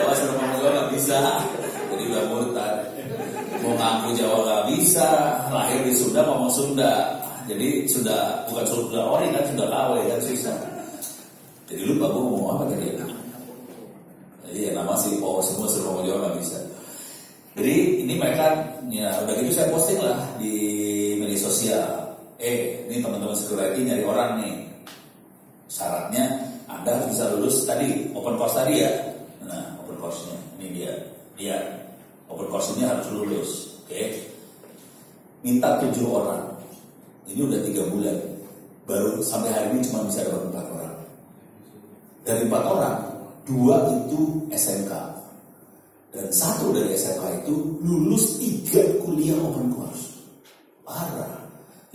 Jawa suruh ngomong Jawa nggak bisa, jadi udah murtad. Mau ngaku Jawa nggak bisa, lahir di Sunda ngomong Sunda, jadi sudah bukan Sunda ori kan, sudah KW kan susah. Jadi lupa gue ngomong apa tadi. Jadi ya nama sih semua suruh ngomong Jawa nggak bisa. Jadi ini mereka, ya udah gitu saya posting lah di media sosial. Ini teman-teman security nyari orang nih. Syaratnya Anda bisa lulus tadi open course tadi ya. Nah open course-nya ini dia open course ini harus lulus. Oke. Minta 7 orang. Ini udah 3 bulan. Baru sampai hari ini cuma bisa dapat 4 orang. Dari 4 orang, 2 itu SMK. Dan 1 dari SMK itu lulus 3 kuliah open course. Parah.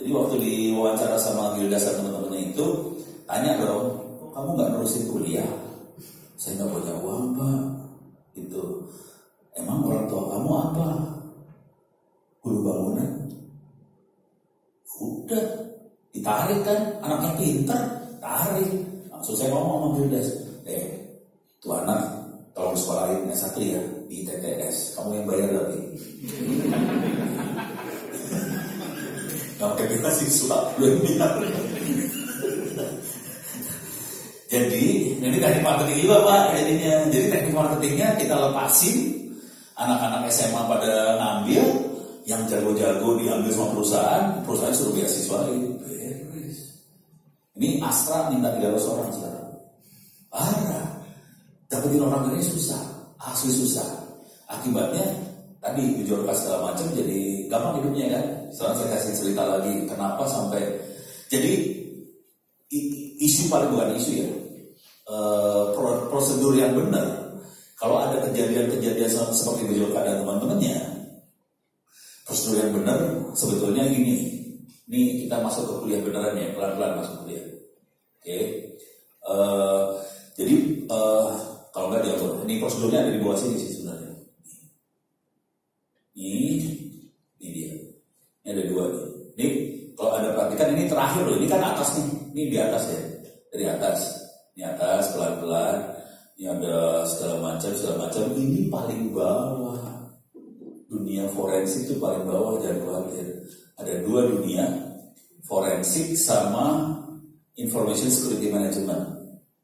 Jadi waktu diwawancara sama Gilda sama teman-temannya itu, tanya dong, kamu nggak nerusin kuliah? Saya nggak punya uang Pak. Itu emang orang tua kamu apa? Guru bangunan. Udah ditarik kan, anaknya pintar, tarik. Langsung saya ngomong sama Gilda, tuh anak tolong sekolahin S1 ya di TTS, kamu yang bayar lagi. Kalau kita siswa belum biar. Jadi ini teknik marketing juga Pak jadinya. Jadi teknik marketingnya kita lepasin, anak-anak SMA pada ngambil, yang jago-jago diambil sama perusahaan suruh beasiswa ini. Ini Astra minta 300 orang sekarang. Parah. Dapetin orang ini susah, asli susah. Akibatnya tadi bejorka segala macam jadi gampang hidupnya kan. Sekarang saya kasih cerita lagi kenapa sampai jadi isu paling bukan isu ya, prosedur yang benar. Kalau ada kejadian-kejadian seperti bejorka dan teman-temannya, prosedur yang benar sebetulnya gini. Ini kita masuk ke kuliah beneran ya, pelan-pelan masuk kuliah. Oke. Jadi kalau nggak diatur, ini prosedurnya ada di bawah sini sih sebenarnya. Ini dia. Ini ada 2 nih. Ini kalau ada perhatikan ini terakhir loh. Ini kan atas nih. Ini di atas ya. Dari atas. Ini atas pelan-pelan. Ini ada segala macam. Ini paling bawah. Dunia forensik itu paling bawah, jangan khawatir. Ada 2 dunia, forensik sama information security management.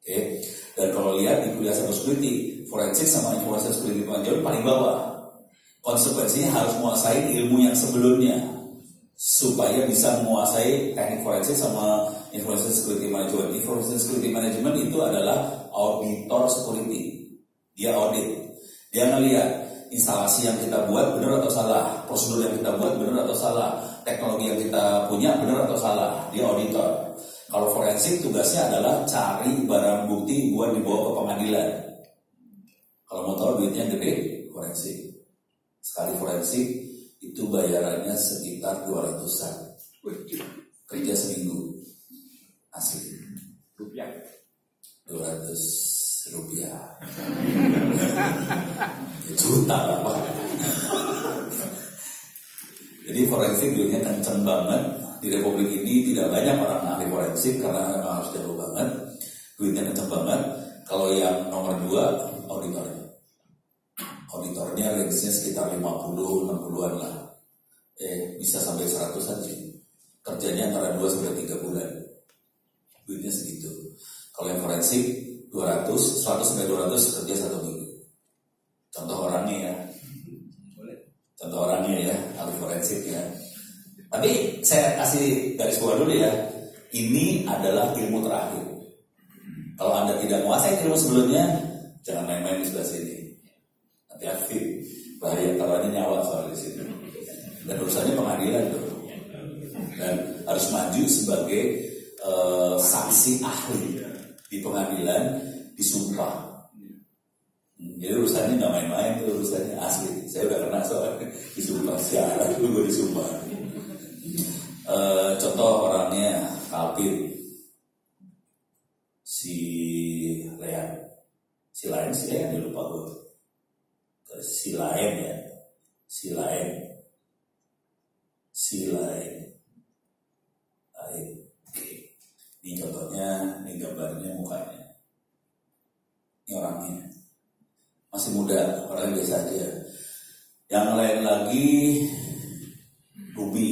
Oke. Dan kalau lihat di kuliah cyber security, forensik sama information security management paling bawah. Konsekuensinya harus menguasai ilmu yang sebelumnya supaya bisa menguasai teknik forensik sama information security management. Information security management itu adalah auditor security. Dia audit. Dia ngelihat instalasi yang kita buat benar atau salah, prosedur yang kita buat benar atau salah, teknologi yang kita punya benar atau salah. Dia auditor. Kalau forensik tugasnya adalah cari barang bukti buat dibawa ke pengadilan. Kalau mau tahu duitnya gede, forensik. Sekali forensik itu bayarannya sekitar 200-an. Kerja seminggu. Asli. Rupiah. 200 rupiah. Juta lah Pak. Jadi forensik duitnya kenceng banget. Di Republik ini tidak banyak orang ahli forensik karena memang harus jago banget. Duitnya kenceng banget. Kalau yang nomor 2 auditornya. Auditornya range-nya sekitar 50-60an lah. Bisa sampai 100-an sih. Kerjanya antara 2-3 bulan. Duitnya segitu. Kalau yang forensik 100-200 kerja 1 minggu. Contoh orangnya ya. Contoh orangnya ya, ahli forensik ya. Tapi saya kasih garis bawah dulu ya. Ini adalah ilmu terakhir. Kalau Anda tidak menguasai ilmu sebelumnya, jangan main-main di sebelah sini. Hati-hati, bahaya taruhannya nyawa soal di sini. Dan urusannya pengadilan tuh. Dan harus maju sebagai saksi ahli di pengadilan, disumpah. Jadi urusannya nggak main-main tuh, urusannya asli. Saya udah kena soal disumpah siaran dulu gue disumpah. Contoh orangnya Kalpin, si Lean dia lupa gue. Si lain. Ini contohnya, ini gambarnya, mukanya. Ini orangnya. masih muda, orang biasa aja. Yang lain lagi Ruby,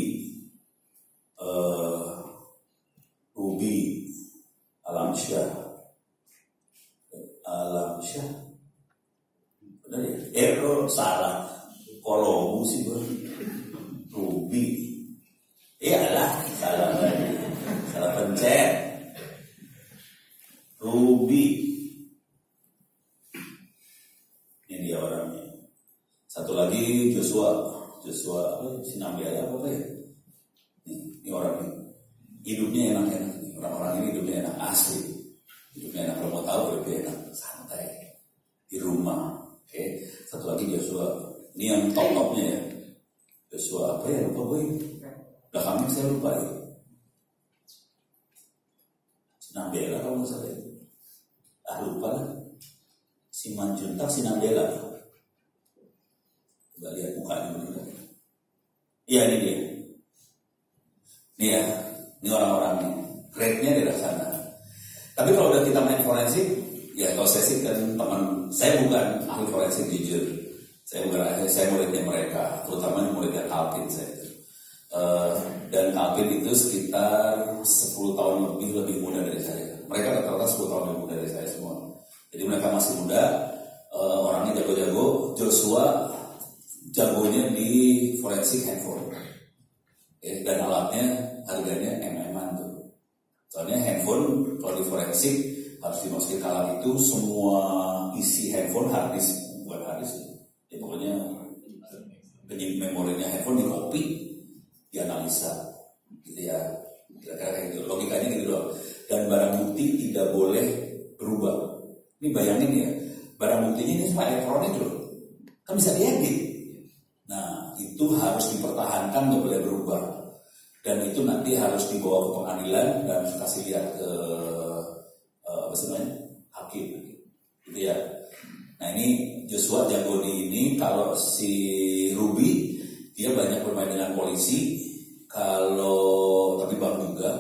Alamsyah, benar ya? Salah, Kolobu sih bro. Ruby, salah pencet. Ruby, ini dia orangnya. Satu lagi Joshua Sinambela apa ya? Ini orangnya. Hidupnya enak-enak nih. Orang-orang ini hidupnya enak asli. Hidupnya enak, kalau mau tahu lebih enak, santai di rumah. Oke. Satu lagi Joshua. Ini yang top-topnya ya. Joshua apa ya? Lupa gue. Belakangnya saya lupa ya. Sinambela kalau nggak salah itu. Lupa lah. Simanjuntak Sinambela. Coba lihat mukanya dulu. Iya ini dia. Nih ya. Ini orang-orang nih. Grade-nya di sana. Tapi kalau udah kita main forensik, ya kalau saya sih kan teman, saya bukan ahli forensik jujur. Saya muridnya mereka, terutama muridnya Calvin saya. Dan Calvin itu sekitar 10 tahun lebih muda dari saya. Mereka rata-rata 10 tahun lebih muda dari saya semua. Jadi mereka masih muda, orangnya jago-jago. Joshua jagonya di forensik handphone. Dan alatnya harganya MM-an tuh. Soalnya handphone kalau di forensik harus dimasukin ke alat itu semua isi handphone bukan harddisk. Ya pokoknya memorinya handphone di copy, dianalisa, gitu ya. Kira-kira kayak gitu. Logikanya gitu loh. Dan barang bukti tidak boleh berubah. Ini bayangin ya, barang buktinya ini semua elektronik loh. Kan bisa diedit. Nah, itu harus dipertahankan, nggak boleh berubah. Dan itu nanti harus dibawa ke pengadilan dan kasih lihat ke hakim, gitu ya. Nah ini Joshua jago di ini. Kalau si Ruby dia banyak bermain dengan polisi, tapi bang juga.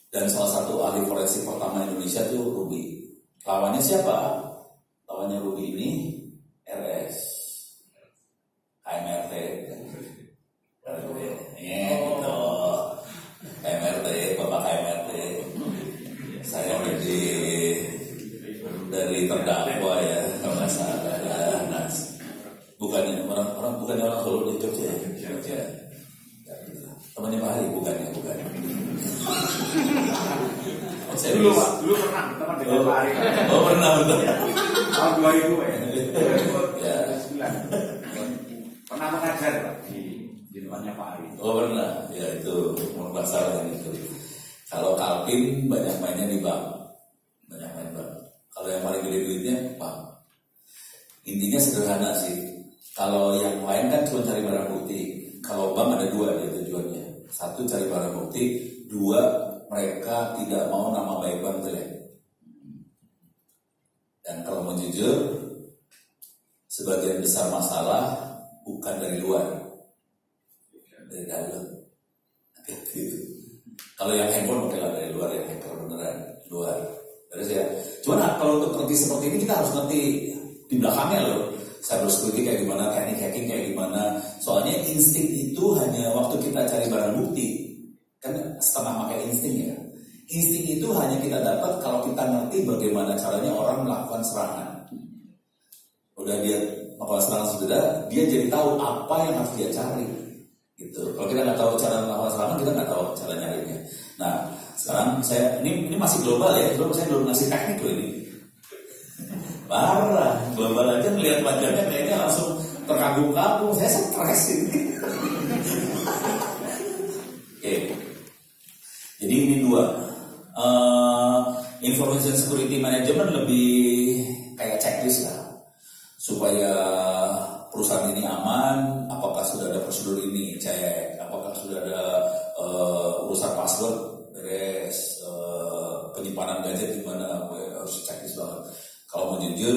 Dan salah satu ahli forensik pertama Indonesia tuh Ruby. Lawannya siapa? Lawannya Ruby ini RS, KMRT. Gitu. KMRT, Bapak KMRT. Saya dari terdakwa ya, kalau nggak salah ya. Nah, bukannya orang Solo di Jogja. Temannya Pak Hari, bukan. Saya dulu pernah teman dengan Pak Hari. Oh pernah betul. Tahun 2000 ya. 2009. Pernah mengajar Pak di tempatnya Pak Hari. Oh pernah, ya itu masalah itu. Kalau Calvin banyak mainnya di bank, banyak main bank. Kalau yang paling gede duitnya bank. Intinya sederhana sih. Kalau yang lain kan cuma cari barang bukti. Kalau bank ada dua dia tujuannya. Satu cari barang bukti, dua mereka tidak mau nama baik bank jelek. Dan kalau mau jujur, sebagian besar masalah bukan dari luar, dari dalam. Gitu. Kalau yang handphone mungkin dari luar ya, hacker beneran luar. Terus ya, cuman kalau untuk ngerti seperti ini kita harus ngerti di belakangnya loh. Cyber security kayak gimana, teknik hacking kayak gimana. Soalnya insting itu hanya waktu kita cari barang bukti. Kan setengah pakai insting ya. Insting itu hanya kita dapat kalau kita ngerti bagaimana caranya orang melakukan serangan. Udah dia melakukan serangan sudah, dia jadi tahu apa yang harus dia cari. Gitu. Kalau kita nggak tahu cara melakukan serangan, kita nggak tahu cara nyarinya. Nah, sekarang ini masih global ya. Saya belum ngasih teknik loh ini. Parah, global aja melihat wajahnya kayaknya langsung terkagum-kagum. Saya stres ini. Oke. Jadi ini dua. Information security management lebih kayak checklist lah. Supaya perusahaan ini aman, apakah sudah ada prosedur ini, cek, apakah sudah ada urusan password, beres, penyimpanan gadget gimana, harus checklist banget. Kalau mau jujur,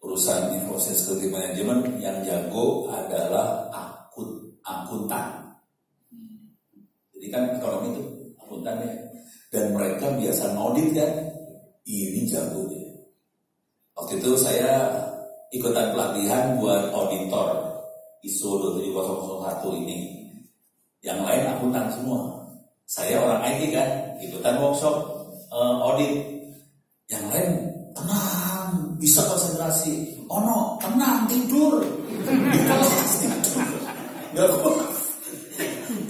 urusan information security management yang jago adalah akuntan. Jadi kan ekonomi itu akuntan ya, dan mereka biasa audit kan, ini jago dia. Waktu itu saya ikutan pelatihan buat auditor ISO 27001 ini. Yang lain akuntan semua. Saya orang IT kan, ikutan workshop audit. Yang lain tenang, bisa konsentrasi. Oh no, tenang, tidur. Gak kuat.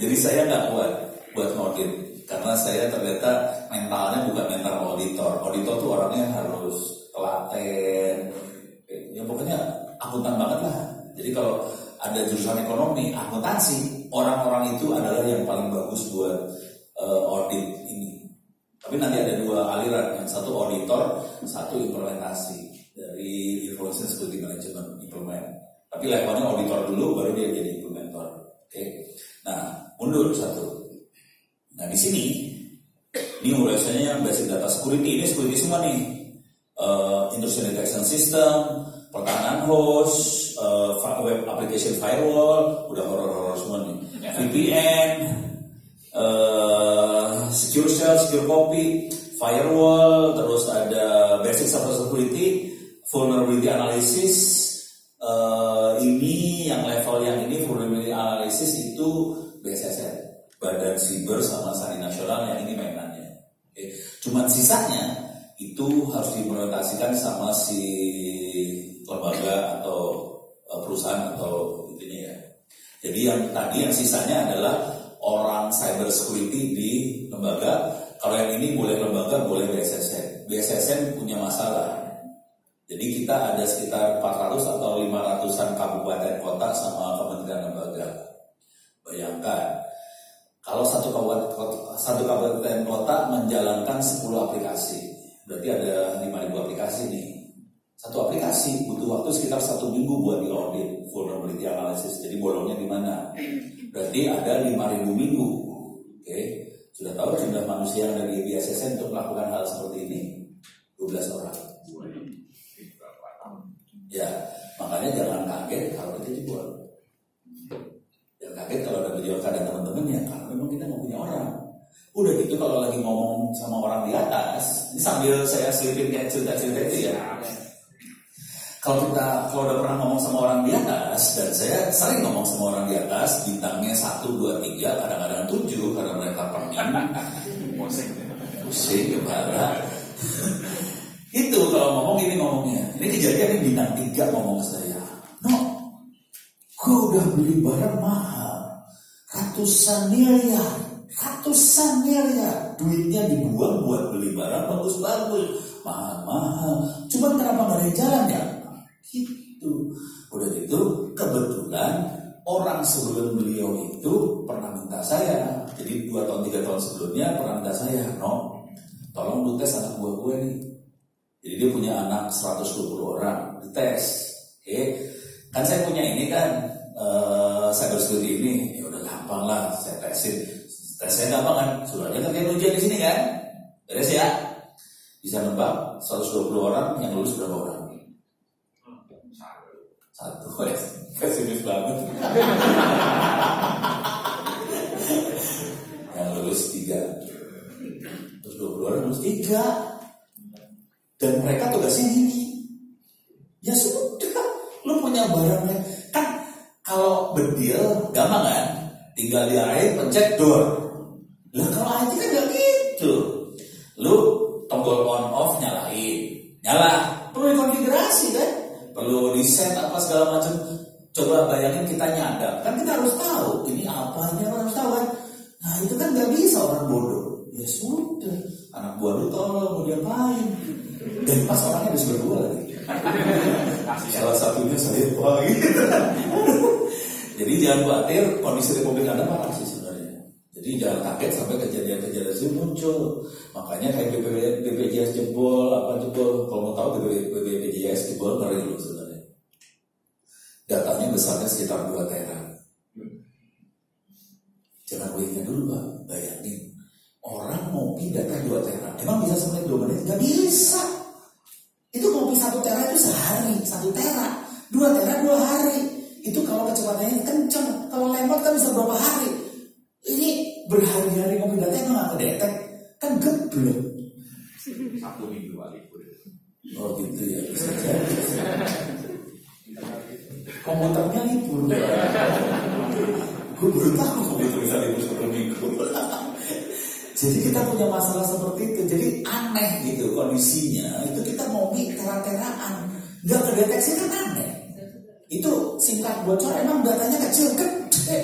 Jadi saya gak kuat buat audit. Karena saya ternyata mentalnya bukan mental auditor. Auditor tuh orangnya harus telaten. Ya pokoknya akuntan banget lah. Jadi kalau ada jurusan ekonomi, akuntansi, orang-orang itu adalah yang paling bagus buat audit ini. Tapi nanti ada dua aliran, yang satu auditor, satu implementasi dari information security management implement. Tapi levelnya auditor dulu, baru dia jadi implementer. Oke. Nah, mundur satu. Nah di sini, ini urusannya basic data security. Ini security semua nih. Intrusion detection system, pertahanan host, web application firewall, udah horror semua nih. VPN, secure shell, secure copy, firewall, terus ada basic cyber security, vulnerability analysis. Ini yang level yang ini vulnerability analysis itu BSSN, Badan Siber sama Sandi Nasional, yang ini mainannya. Oke. Cuman sisanya itu harus diimplementasikan sama si lembaga atau perusahaan atau intinya ya. Jadi yang tadi yang sisanya adalah orang cyber security di lembaga. Kalau yang ini boleh lembaga, boleh BSSN. BSSN punya masalah. Jadi kita ada sekitar 400 atau 500-an kabupaten kota sama kementerian lembaga. Bayangkan kalau satu kabupaten kota menjalankan 10 aplikasi, berarti ada 5.000 aplikasi nih. Satu aplikasi butuh waktu sekitar 1 minggu buat di-audit vulnerability analysis. Jadi bolongnya di mana? Berarti ada 5.000 minggu. Oke. Sudah tahu jumlah manusia yang ada di BSSN untuk melakukan hal seperti ini? 12 orang. Ya, makanya jangan kaget kalau itu jebol. Jangan kaget kalau ada video dan teman-temannya, karena memang kita mau punya orang. Udah gitu kalau lagi ngomong sama orang di atas, ini sambil saya selipin kayak cerita-cerita itu ya. Kalau udah pernah ngomong sama orang di atas, dan saya sering ngomong sama orang di atas, bintangnya 1, 2, 3, kadang-kadang 7 karena mereka pening, pusing kepala. Itu kalau ngomong ini ngomongnya. Ini kejadian ini bintang 3 ngomong ke saya. No, gue udah beli barang mahal, ratusan miliar, duitnya dibuang buat beli barang bagus-bagus, mahal-mahal. Cuman kenapa gak ada yang jalan ya? Gitu. Udah gitu kebetulan orang sebelum beliau itu pernah minta saya. Jadi 2 tahun 3 tahun sebelumnya pernah minta saya, no, tolong lu tes anak buah gue nih. Jadi dia punya anak 120 orang, dites. Oke. Kan saya punya ini kan cyber security ini, ya udah gampang lah saya tesin. Tesnya gampang kan, sudah aja kerjaan ujian di sini kan, beres ya. Bisa nebak 120 orang yang lulus berapa orang? 1, pesimis banget. Yang lulus 3, terus 20 orang lulus 3. Dan mereka tugasnya gini, ya sudah, lu punya barangnya. Kan kalau bedil gampang kan, tinggal diarahin pencet door. Lah kalau IT kan gak gitu. Lu tombol on off nyalain, nyala, perlu dikonfigurasi kan, perlu di set apa segala macam. Coba bayangin kita nyadap, kan kita harus tahu ini apa, ini harus tahu kan. Nah itu kan gak bisa orang bodoh. Ya sudah, anak buah lu tolong mau diapain. Dan pas orangnya bisa berdua lagi. Salah satunya saya gitu. Jadi jangan khawatir, kondisi Republik Anda parah sih sebenarnya. Jadi jangan kaget sampai kejadian-kejadian itu muncul. Makanya kayak BPJS jebol, apa jebol. Kalau mau tahu BPJS jebol ngeri loh sebenarnya. Datanya besarnya sekitar 2 tera. Jangan wait-nya dulu Pak, bayangin. Orang ngopi data 2 tera, emang bisa semenit 2 menit? Gak bisa. Itu ngopi 1 tera itu sehari, 1 tera, 2 tera 2 hari. Itu kalau kecepatannya kenceng, kalau lemot kan bisa berapa hari. Ini berhari-hari ngopi data emang gak kedetek, kan geblek. 1 minggu kali. Oh gitu ya, bisa jadi. komputernya libur. Gue baru tahu komputer bisa libur 10 minggu. Jadi kita punya masalah seperti itu. Jadi aneh gitu kondisinya. Itu kita mau tera-teraan, nggak kedeteksi kan aneh. Itu singkat bocor emang datanya kecil gede.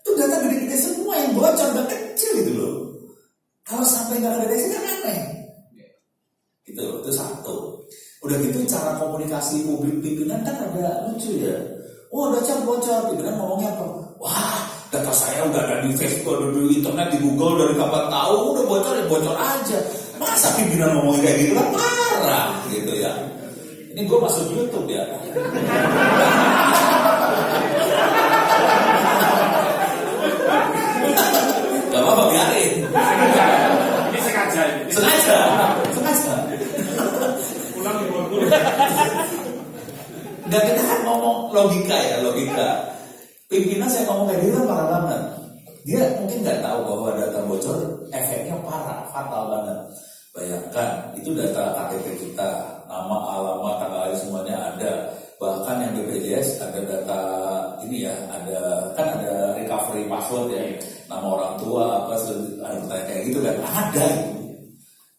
Itu data gede-gede semua yang bocor nggak kecil gitu loh. Kalau sampai nggak kedeteksi kan aneh. Gitu, itu satu. Udah gitu cara komunikasi publik pimpinan kan agak lucu ya. Oh bocor, pimpinan ngomongnya apa? Wah, data saya udah ada di Facebook, di internet, di Google dari kapan tahu, udah bocor ya bocor aja. Masa pimpinan ngomongin kayak gitu kan parah gitu ya. Ini gue masuk YouTube ya. Gak apa-apa biarin. Ini sengaja. Pulang di Bogor. Dan kita kan ngomong logika. Pimpinan saya ngomong kayak gitu kan parah banget. Dia mungkin nggak tahu bahwa data bocor efeknya parah, fatal banget. Bayangkan itu data KTP kita, nama, alamat, tanggal lahir semuanya ada. Bahkan yang BPJS ada data ini ya, ada recovery password ya, nama orang tua apa, ada kayak gitu kan, ada.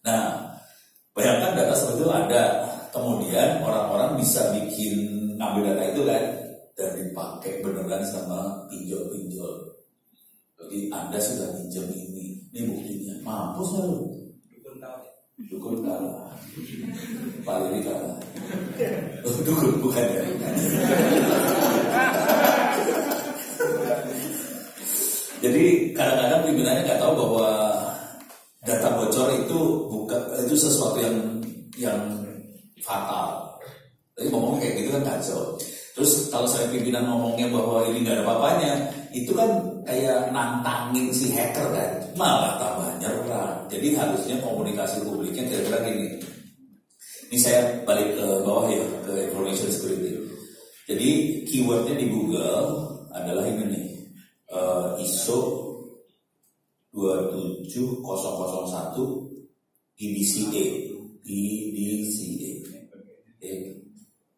Nah, bayangkan data seperti itu ada. Kemudian orang-orang bisa ngambil data itu kan dan dipakai beneran sama pinjol-pinjol. Jadi Anda sudah pinjam ini buktinya. Mampus nggak lu? Dukun kalah. Paling kalah. Dukun bukan ya. Jadi kadang-kadang pimpinannya nggak tahu bahwa data bocor itu sesuatu yang fatal. Jadi ngomong kayak gitu kan kacau. Terus kalau saya pimpinan ngomongnya bahwa ini nggak ada apa-apanya, itu kan kayak nantangin si hacker kan, malah tambah nyerang. Jadi harusnya komunikasi publiknya kira-kira gini. Ini saya balik ke bawah ya, ke information security. Jadi keywordnya di Google adalah ini nih, ISO 27001 EDCA.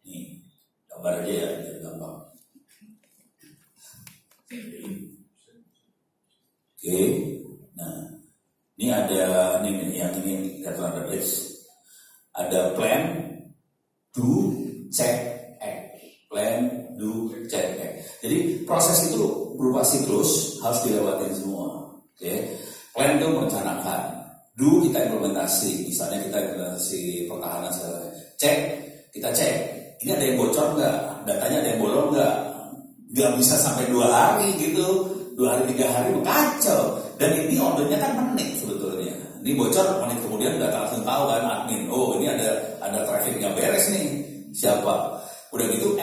Nih, gambar aja ya, jadi gampang. Oke, nah ini ada yang ini data database. Ada plan, do, check, act. Plan, do, check, act. Jadi proses itu berupa siklus, harus dilewatin semua. Oke, plan itu merencanakan, do kita implementasi, misalnya kita implementasi pertahanan segala. Cek, kita cek. Ini ada yang bocor nggak? Datanya ada yang bolong nggak? Nggak bisa sampai 2 hari gitu, 2 hari 3 hari kacau. Dan ini ordernya kan menit sebetulnya. Ini bocor menit kemudian udah langsung tahu kan admin. Oh ini ada traffic yang beres nih. Siapa? Udah gitu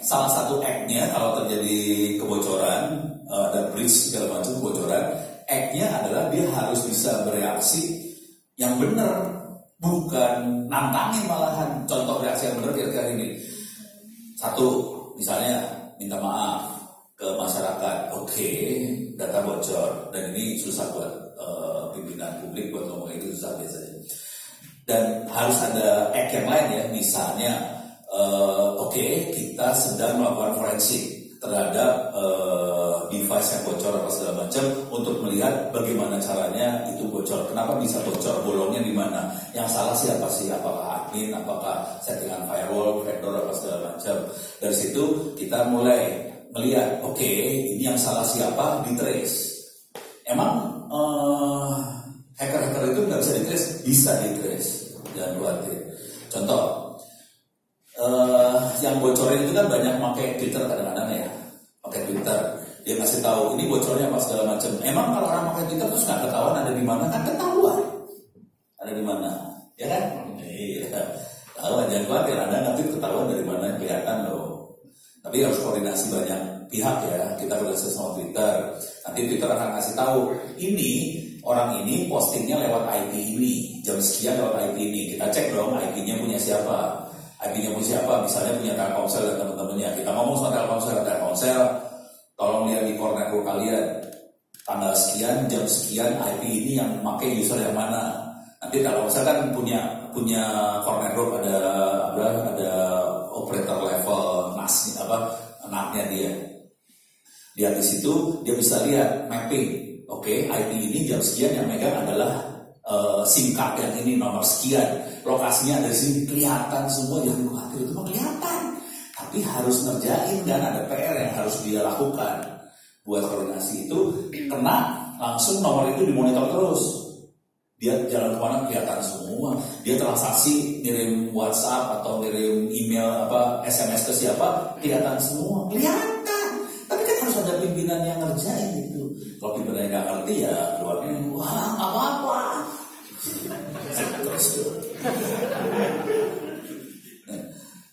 salah satu act-nya kalau terjadi kebocoran, ada breach segala macam kebocoran, act-nya adalah dia harus bisa bereaksi yang benar. Bukan nantangin malahan. Contoh reaksi yang benar kira-kira ini. 1, misalnya minta maaf ke masyarakat. Oke, data bocor dan ini susah buat pimpinan publik buat ngomong itu susah biasanya. Dan harus ada act yang lain ya. Misalnya, oke, kita sedang melakukan forensik terhadap device yang bocor atau segala macam untuk melihat bagaimana caranya itu bocor. Kenapa bisa bocor? Bolongnya di mana? Yang salah siapa sih? Apakah admin? Apakah settingan firewall, vendor, apa segala macam? Dari situ kita mulai melihat, oke, ini yang salah siapa? Di trace. Emang hacker-hacker itu nggak bisa di trace? Bisa di trace. Jangan khawatir. Contoh. Yang bocorin itu kan banyak pakai Twitter kadang-kadang ya, pakai Twitter dia kasih tahu ini bocornya apa segala macam. Emang kalau orang pakai Twitter terus nggak ketahuan ada di mana? Kan ketahuan ada di mana, ya kan? Iya, ketahuan. Jangan khawatir, Anda nanti ketahuan dari mana, kelihatan loh. Tapi harus koordinasi banyak pihak ya. Kita koordinasi sama Twitter. Nanti Twitter akan kasih tahu ini orang ini postingnya lewat IP ini, jam sekian lewat IP ini. Kita cek dong IP-nya punya siapa. IP-nya punya siapa, misalnya punya Telkomsel dan teman-temannya. Kita ngomong sama Telkomsel, tolong lihat di core network kalian, tanggal sekian, jam sekian, IP ini yang pakai user yang mana. Nanti Telkomsel kan punya core network ada operator level NAS anaknya dia. Lihat di situ dia bisa lihat mapping. Oke, IP ini jam sekian yang megang adalah SIM card yang ini nomor sekian. Lokasinya ada di sini, kelihatan semua. Jangan khawatir, itu mah kelihatan. Tapi harus ngerjain kan, ada PR yang harus dia lakukan. Buat koordinasi itu kena langsung nomor itu dimonitor terus. Dia jalan kemana kelihatan semua. Dia transaksi ngirim WhatsApp atau ngirim email SMS ke siapa kelihatan semua. Kelihatan. Tapi kan harus ada pimpinan yang ngerjain gitu. Kalau pimpinannya nggak ngerti ya keluarnya wah apa-apa.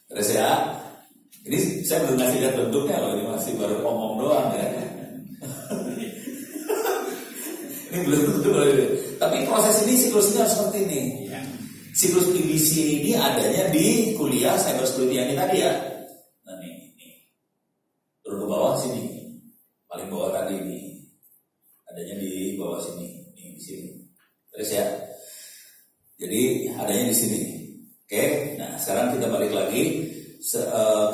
Terus ya. Ini saya belum ngasih lihat bentuknya loh, ini masih baru omong doang ya. Ini belum tentu. Tapi proses ini siklusnya seperti ini. Siklus PBC ini adanya di kuliah cybersecurity yang tadi ya. Nah nih. Turun ke bawah sini. Paling bawah tadi nih. Adanya di bawah sini. Nih di sini. Terus ya. Jadi adanya di sini. Oke. Nah sekarang kita balik lagi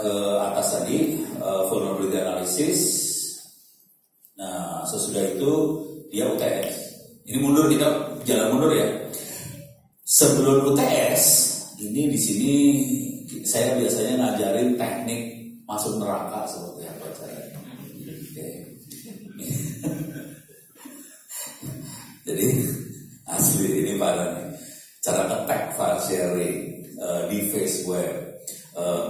ke atas tadi, vulnerability analysis. Nah sesudah itu dia UTS. Ini mundur, kita jalan mundur ya. Sebelum UTS, ini di sini saya biasanya ngajarin teknik masuk neraka seperti apa saya. Oke. Jadi asli ini pada nih cara attack file sharing di face web.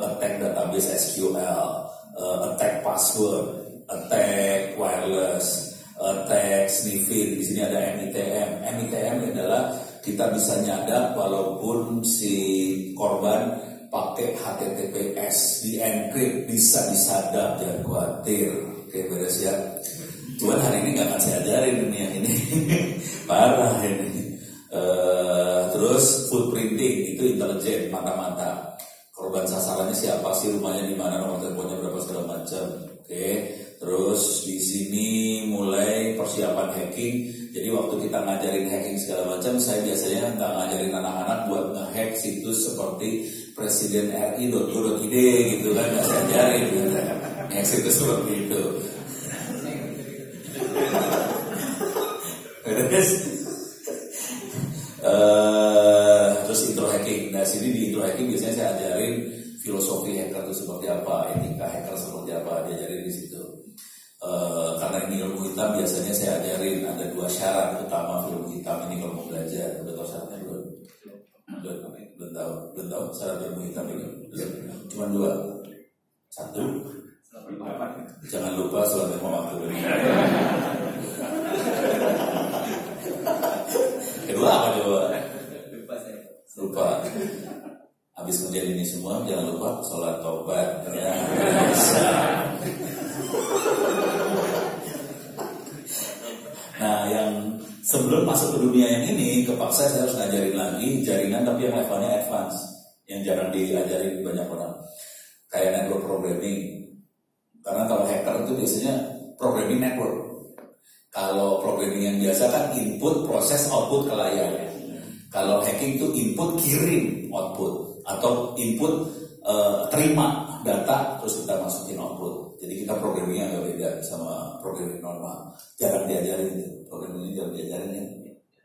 Attack database SQL, attack password, attack wireless, attack sniffing. Di sini ada MITM. MITM adalah kita bisa nyadap walaupun si korban pakai HTTPS di encrypt bisa disadap, jangan khawatir. Oke beres ya. Cuman hari ini nggak akan saya ajarin ini yang ini parah ini. Terus footprinting itu intelijen mata-mata. Korban sasarannya siapa sih, rumahnya di mana, nomor teleponnya berapa segala macam. Oke. Terus di sini mulai persiapan hacking. Jadi waktu kita ngajarin hacking segala macam, saya biasanya nggak ngajarin anak-anak buat nge-hack situs seperti presiden RI.go.id gitu kan, nggak saya ajarin. Nge-hack situs seperti itu. Terus intro hacking. Nah sini di intro hacking biasanya saya ajarin filosofi hacker itu seperti apa, etika hacker seperti apa, diajarin di situ. Karena ini ilmu hitam biasanya saya ajarin ada 2 syarat utama ilmu hitam ini kalau mau belajar. Udah tahu syaratnya belum? Belum tahu syarat ilmu hitam ini. Cuma 2. 1, jangan lupa sholat 5 waktu. Kedua apa coba? Lupa. Habis kemudian ini semua jangan lupa sholat taubat. Ya, bisa. Nah, yang sebelum masuk ke dunia yang ini, kepaksa saya harus ngajarin lagi jaringan tapi yang levelnya advance, yang jarang diajarin banyak orang. Kayak network programming. Karena kalau hacker itu biasanya programming network. Kalau programming yang biasa kan input, proses, output ke layar. Kalau hacking itu input, kirim, output. Atau input, terima data, terus kita masukin output. Jadi kita programmingnya agak beda sama programming normal. Jarang diajarin, programming ini jarang diajarin ya.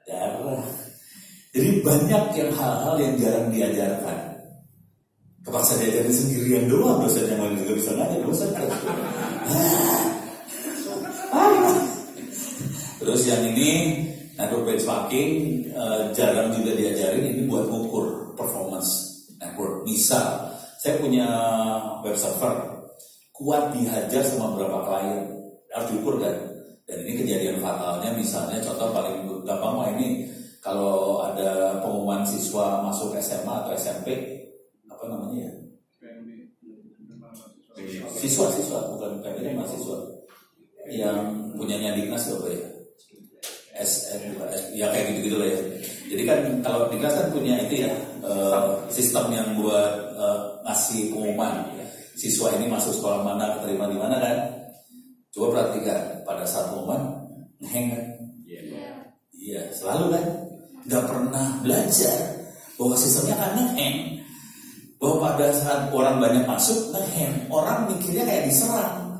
Jarang. Jadi banyak yang hal-hal yang jarang diajarkan. Kepaksa diajarin sendirian doang, dosen yang lain juga bisa ngajar, dosen terus. Terus yang ini network benchmarking jarang juga diajarin, ini buat mengukur performance network. Misal saya punya web server kuat dihajar sama berapa klien, harus diukur kan. Dan ini kejadian fatalnya misalnya contoh paling gampang ini kalau ada pengumuman siswa masuk SMA atau SMP, apa namanya ya? Siswa bukan PMB, mahasiswa yang punyanya Diknas apa ya? Ya kayak gitu-gitu lah ya. Jadi kan kalau Diknas kan punya itu ya sistem yang buat ngasih pengumuman siswa ini masuk sekolah mana, keterima di mana kan. Coba perhatikan pada saat pengumuman ngeheng kan. Iya selalu kan. Gak pernah belajar bahwa sistemnya akan ngeheng. Bahwa pada saat orang banyak masuk ngeheng, orang mikirnya kayak diserang.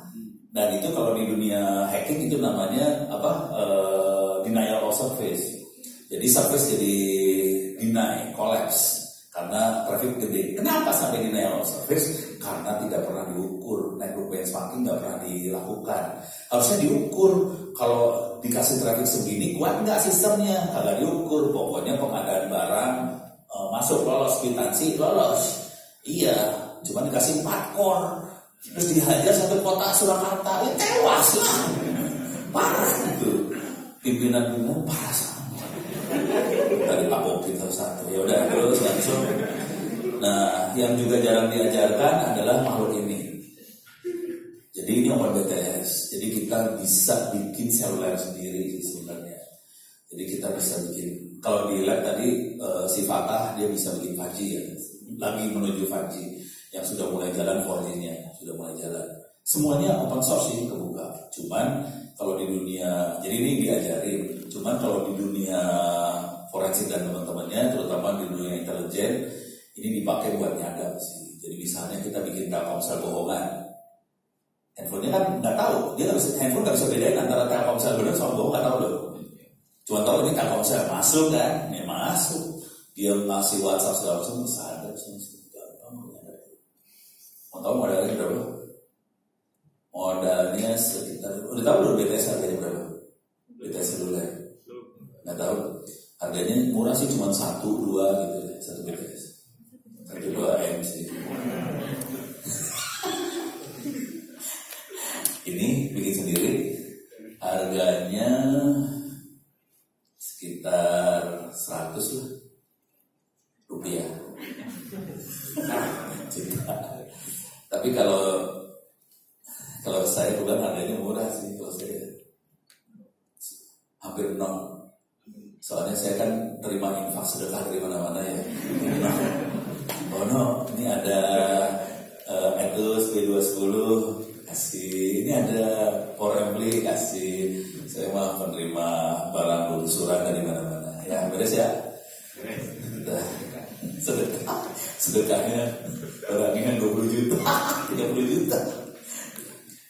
Dan itu kalau di dunia hacking itu namanya denial of service. Jadi service jadi deny, collapse karena traffic gede. Kenapa sampai denial of service? Karena tidak pernah diukur. Network benchmarking nggak pernah dilakukan. Harusnya diukur. Kalau dikasih traffic segini, kuat nggak sistemnya? Kagak diukur. Pokoknya pengadaan barang masuk lolos, kwitansi lolos. Iya, cuma dikasih 4 core. Terus dihajar satu kota Surakarta, ya tewas lah. Parah itu. Pimpinan parah sama. Dari Pak Bobi satu. Ya udah terus langsung. Nah, yang juga jarang diajarkan adalah makhluk ini. Jadi ini over BTS. Jadi kita bisa bikin seluler sendiri sebenarnya. Jadi kita bisa bikin. Kalau di lab tadi si Fatah dia bisa bikin 5G ya. Lagi menuju 5G. Yang sudah mulai jalan 4G-nya, sudah mulai jalan. Semuanya open source ini kebuka. Cuman kalau di dunia, jadi ini diajarin. Cuman kalau di dunia forensik dan teman-temannya, terutama di dunia intelijen, ini dipakai buat nyadap sih. Jadi misalnya kita bikin Telkomsel bohongan, handphonenya kan nggak tahu, dia handphone nggak bisa bedain antara Telkomsel benar sama bohong, nggak tahu loh. Cuma tahu ini Telkomsel masuk kan, ya masuk. Dia ngasih WhatsApp segala macam, sadar sih. Mau tahu modalnya berapa? Modalnya sekitar, udah tahu belum BTS harganya berapa? BTS seluler? Nggak tahu. Harganya murah sih, cuma 1-2 gitu ya, 1 BTS. 1-2 M sih. Ini bikin sendiri, harganya sekitar 100 lah rupiah. Tapi kalau saya bukan harganya murah sih, kalau saya hampir 0. Soalnya saya kan terima infak sedekah dari mana-mana ya. Oh no, ini ada Etus B210 kasih, ini ada Porembli kasih. Saya mah penerima barang belusuran dari mana-mana. Ya beres ya. Sedekahnya orangnya 20 juta, 30 juta.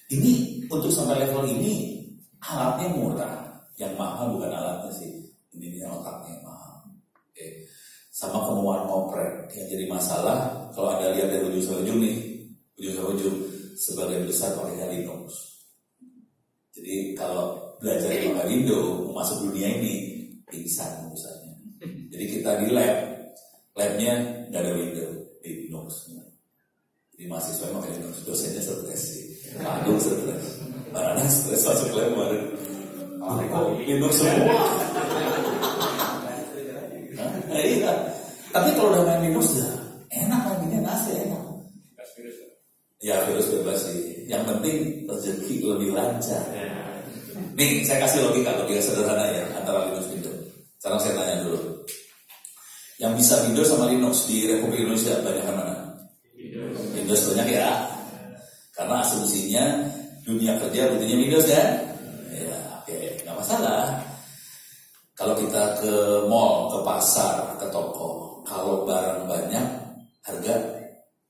Ini untuk sampai level ini alatnya murah, yang mahal bukan alatnya sih, ini otaknya yang mahal. Oke. Sama kemauan ngoprek yang jadi masalah. Kalau Anda lihat dari ujung sampai ujung nih, ujung sampai ujung sebagian besar pakainya Linux. Jadi kalau belajar pakai Windows masuk dunia ini pingsan urusannya. Jadi kita di labnya nggak ada Windows, di Linux. Jadi mahasiswa pakai Linux, dosennya stres sih. Aduh stres. Karena stres masuk lab kemarin. Linux semua. Nah, iya. Tapi kalau udah main Linux ya enak, mainnya nasi enak. Ya virus bebas sih. Yang penting rezeki lebih lancar. Nih saya kasih logika sederhana ya antara Linux dan Windows. Sekarang saya tanya dulu. Yang bisa Windows sama Linux di Republik Indonesia banyak mana? Windows banyak ya. Karena asumsinya dunia kerja butuhnya Windows kan? Ya, oke, nggak masalah. Kalau kita ke mall, ke pasar, ke toko, kalau barang banyak, harga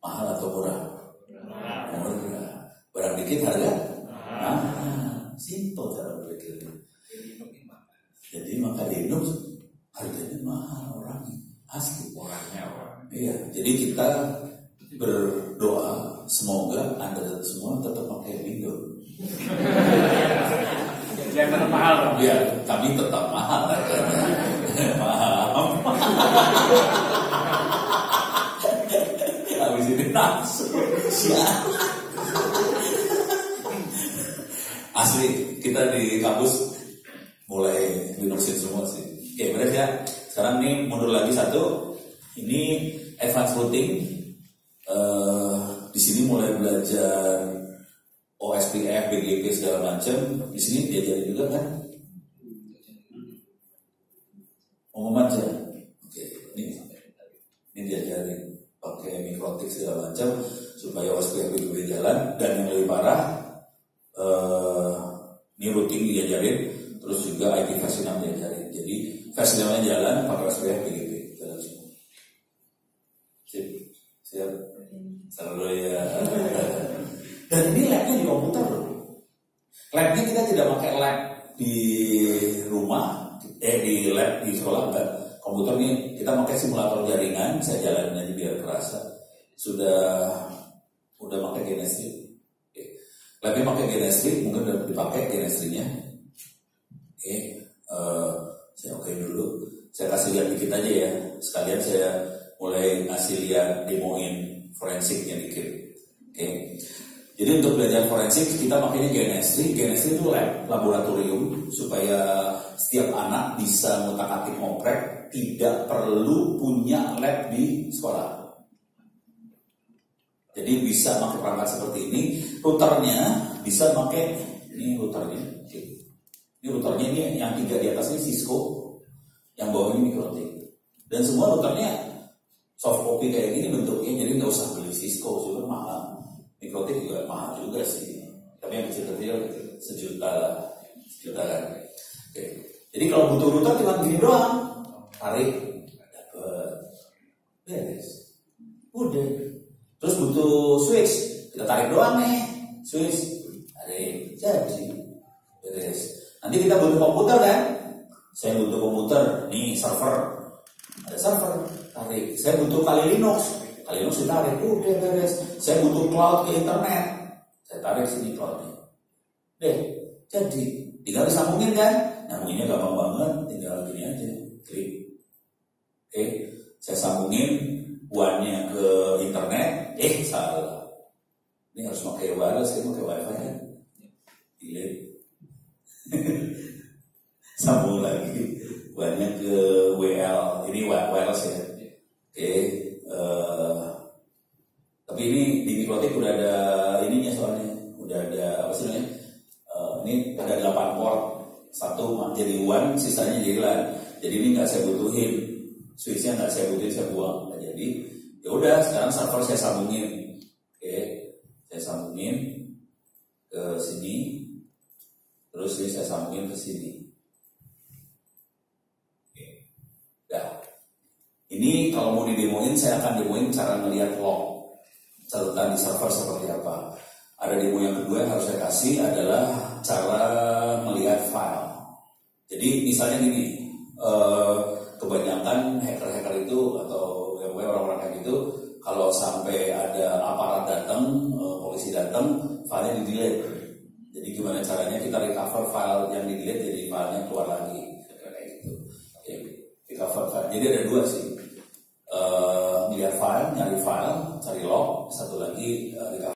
mahal atau murah? Murah. Barang dikit harga? Simple cara berpikirnya. Jadi maka Linux harganya mahal orangnya, asli orangnya. Iya, jadi kita berdoa semoga Anda semua tetap pakai Windows. Yang tetap mahal. Ya, kami tetap mahal harganya. Mahal. Habis ini nafsu. Asli, kita di kampus mulai Linuxin semua sih. Oke, beres ya. Sekarang nih mundur lagi satu. Ini advanced routing. Di sini mulai belajar OSPF, BGP segala macam. Di sini diajarin juga kan? Umum aja. Oke, ini diajarin pakai mikrotik segala macam supaya OSPF itu berjalan. Dan yang lebih parah, ini routing diajarin, terus juga IP versi 6 diajarin. Jadi versi 6 jalan pakai OSPF, BGP jalan semua. Siap. Selalu ya. Dan ini labnya di komputer loh. Labnya kita tidak pakai lab di rumah, di lab di sekolah enggak. Komputernya kita pakai simulator jaringan, saya jalanin aja biar kerasa. Udah pakai Genestri. Labnya pakai Genestri, mungkin udah dipakai Genestrinya. Saya oke dulu. Saya kasih lihat dikit aja ya. Sekalian saya mulai ngasih lihat demoin forensiknya dikit. Jadi untuk belajar forensik kita makanya Genestri. Genestri itu laboratorium supaya setiap anak bisa ngutak-atik ngoprek, tidak perlu punya lab di sekolah. Jadi bisa pakai perangkat seperti ini. Routernya bisa pakai ini routernya. Ini routernya ini yang 3 di atas ini Cisco, yang bawah ini Mikrotik. Dan semua routernya soft copy kayak gini bentuknya, jadi nggak usah beli Cisco, juga mahal. Mikrotik juga mahal juga sih, tapi yang kecil-kecil sejuta kan. Jadi kalau butuh router cuma gini doang, tarik, dapet, beres, udah. Terus butuh switch, kita tarik doang nih, switch, tarik, jadi, beres. Nanti kita butuh komputer kan, saya butuh komputer, nih server, ada server, tarik. Saya butuh kali Linux ditarik, udah beres. Saya butuh cloud ke internet, saya tarik sini cloudnya. Deh, jadi tinggal disambungin kan? Nyambunginnya gampang banget, tinggal gini aja, klik. Saya sambungin WAN-nya ke internet. Salah. Ini harus pakai wireless, saya pakai wifi kan? Delete. Sambung lagi WAN-nya ke WL. Ini wireless ya. Tapi ini di Mikrotik udah ada ininya soalnya, udah ada apa sih namanya? Ini ada 8 port, 1 jadi WAN, sisanya jadi LAN. Jadi ini nggak saya butuhin, switchnya nggak saya butuhin, saya buang. Nah, jadi ya udah sekarang server saya sambungin, saya sambungin ke sini, terus ini saya sambungin ke sini. Ini kalau mau didemoin, saya akan demoin cara melihat log, catatan di server seperti apa. Ada demo yang kedua yang harus saya kasih adalah cara melihat file. Jadi misalnya gini, kebanyakan hacker-hacker itu atau orang-orang hack itu, kalau sampai ada aparat datang, polisi datang, filenya di-delete. Jadi gimana caranya kita recover file yang di-delete jadi filenya keluar lagi, kayak gitu. Recover file. Jadi ada 2 sih. Lihat file, nyari file, cari log, satu lagi recover.